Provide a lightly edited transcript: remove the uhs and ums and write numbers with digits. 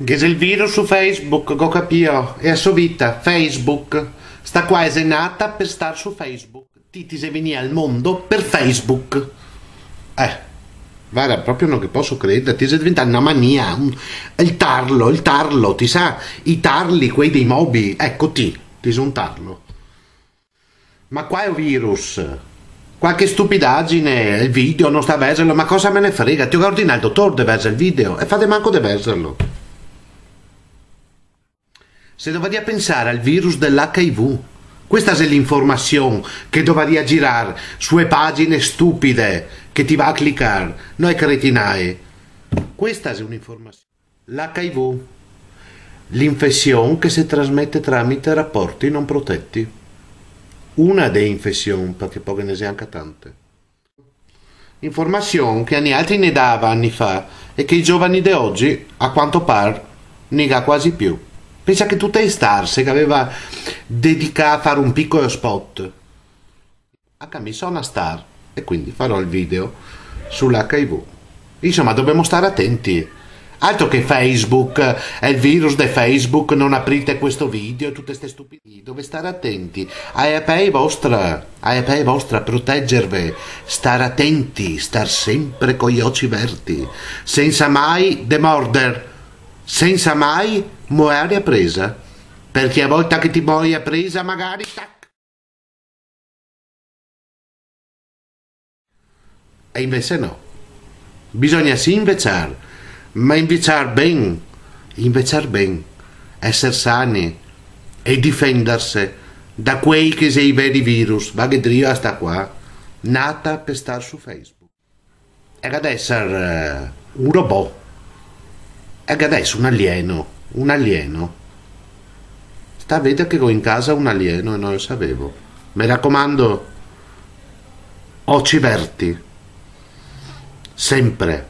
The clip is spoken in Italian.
Che se il virus su Facebook, go capio, è a sua vita, Facebook. Sta qua è nata per star su Facebook. Ti sei venuta al mondo per Facebook. Guarda, proprio non che posso credere, ti sei diventata una mania, il tarlo, ti sa, i tarli, quei dei mobi, ecco ti sei un tarlo. Ma qua è un virus, qualche stupidaggine, il video non sta a vergerlo, ma cosa me ne frega, ti ho ordinato il dottore di vergere il video e fate manco di vergerlo. Se dovete pensare al virus dell'HIV, questa è l'informazione che dovete girare sulle pagine stupide che ti va a cliccare, noi cretinae. Questa è un'informazione. L'HIV, l'infezione che si trasmette tramite rapporti non protetti. Una delle infezioni, perché poi ne sia anche tante. Informazione che altri ne dava anni fa e che i giovani di oggi, a quanto pare, nega quasi più. Pensa che tutte le stars che aveva dedicato a fare un piccolo spot. Anche mi sono una star e quindi farò il video sull'HIV. Insomma, dobbiamo stare attenti. Altro che Facebook, è il virus di Facebook, non aprite questo video, tutte queste stupidità. Dove stare attenti. È per vostra, proteggervi. Stare attenti, star sempre con gli occhi verti. Senza mai demorder. Senza mai muoia presa, perché a volta che ti muoia presa magari tac. E invece no, bisogna sì inveciare, ma inveciare ben, essere sani e difendersi da quei che sei i veri virus, va che dria sta qua, nata per star su Facebook. E ad essere un robot. E adesso un alieno. Sta a vedere che ho in casa un alieno e non lo sapevo. Mi raccomando, occhi verti, sempre.